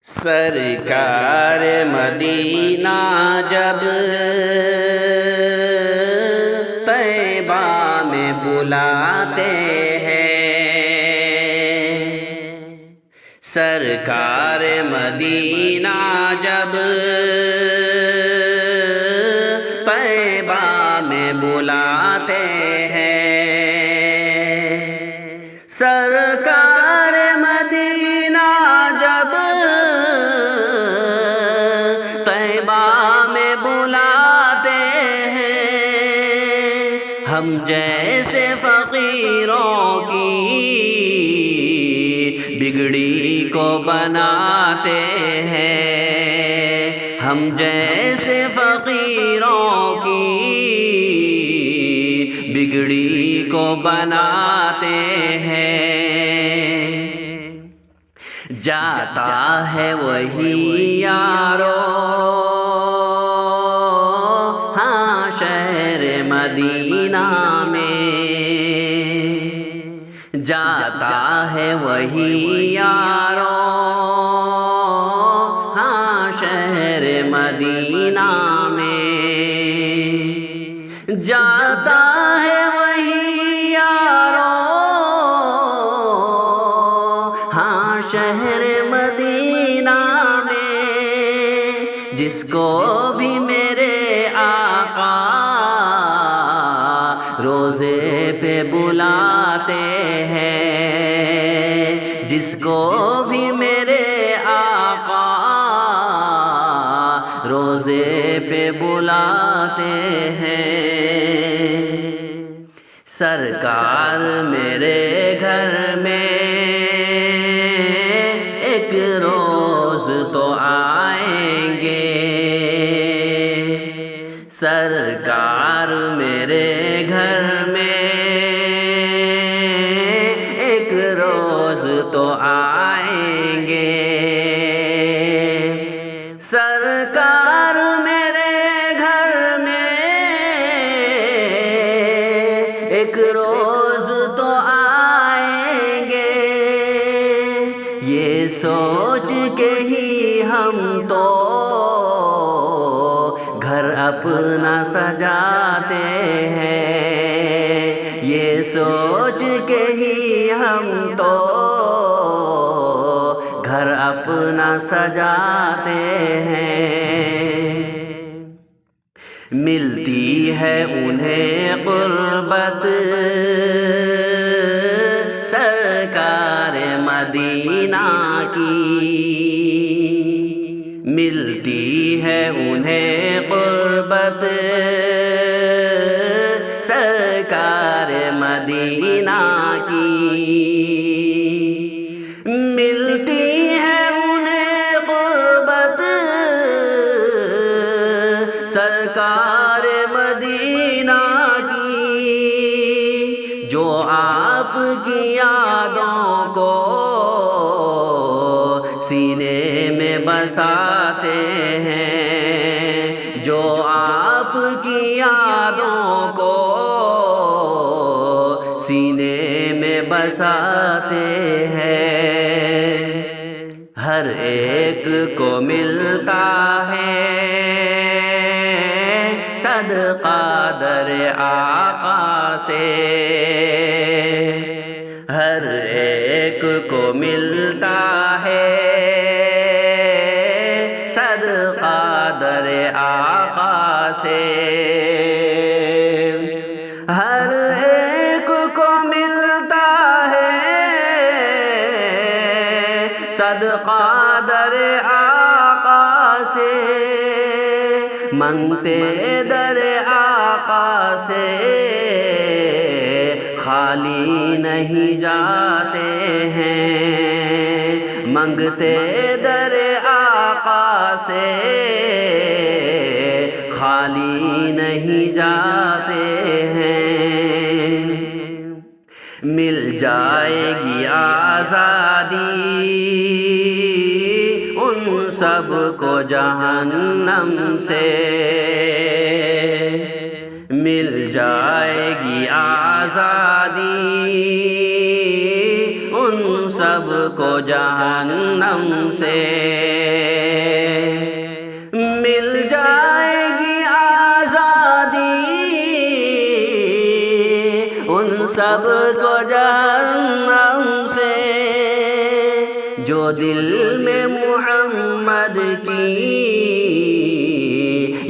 سرکار مدینہ جب طیبہ میں بلاتے ہیں، سرکار مدینہ جب طیبہ میں بلاتے ہیں، سرکار مدینہ جب طیبہ میں بلاتے ہیں، ہم جیسے فقیروں کی بگڑی کو بناتے ہیں، ہم جیسے فقیروں کی بگڑی کو بناتے ہیں، جاتا ہے وہی یارو ہاں شہر مدینہ میں، جاتا ہے وہی یارو ہاں شہر مدینہ میں، جاتا ہے وہی یارو ہاں شہر مدینہ میں، جس کو بھی میرے آقا روزے پہ بلاتے ہیں، جس کو بھی میرے آقا روزے پہ بلاتے ہیں، سرکار میرے گھر میں ایک روز تو آئیں گے، سرکار میرے گھر میں ایک روز تو آئیں گے، سرکار میرے گھر میں ایک روز تو آئیں گے، یہ سوچ کے ہی ہم تو گھر اپنا سجاتے ہیں، یہ سوچ کے ہی ہم تو گھر اپنا سجاتے ہیں، ملتی ہے انہیں قربت سرکار مدینہ کی، ملتی ہے انہیں قربت سرکار مدینہ کی، ملتی ہے انہیں قربت سرکار مدینہ کی، جو آپ کی یادوں کو سینے میں بساتے ہیں، جو آپ کی یادوں کو سینے میں بساتے ہیں، ہر ایک کو ملتا ہے صدقہ در آقا سے، ہر ایک کو ملتا ہے صدقہ در آقا سے، ہر ایک کو ملتا ہے صدقہ در آقا سے، منگتے در آقا سے خالی نہیں جاتے ہیں، منگتے در آقا سے خالی نہیں جاتے ہیں، مل جائے گی آزادی ان سب کو جہنم سے، مل جائے گی آزادی ان سب کو جہنم سے سب کو جہنم سے، جو دل میں محمد کی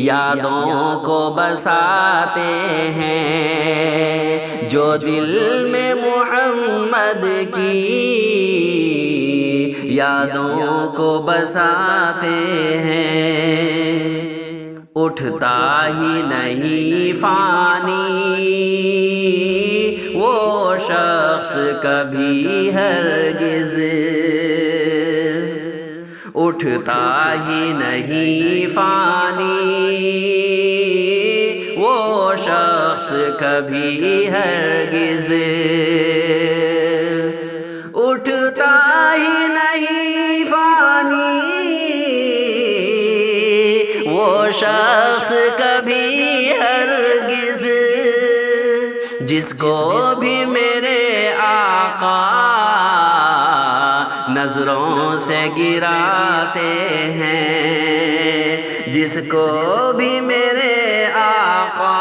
یادوں کو بساتے ہیں، جو دل میں محمد کی یادوں کو بساتے ہیں۔ اٹھتا ہی نہیں فانی وہ شخص کبھی ہرگز، اٹھتا ہی نہیں فانی وہ شخص کبھی ہرگز، اٹھتا ہی نہیں فانی وہ شخص کبھی ہرگز، جس کو بھی میرے آقا نظروں سے گراتے ہیں، جس کو بھی میرے آقا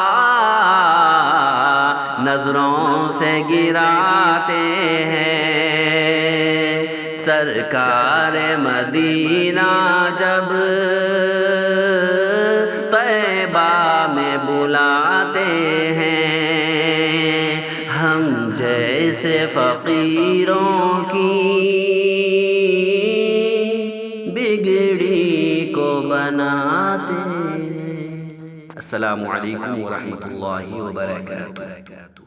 نظروں سے گراتے ہیں۔ سرکار مدینہ جب طیبہ میں بلاتے ہیں، ہم جیسے فقیروں کی بگڑی کو بناتے ہیں۔ السلام علیکم ورحمۃ اللہ وبرکاتہ۔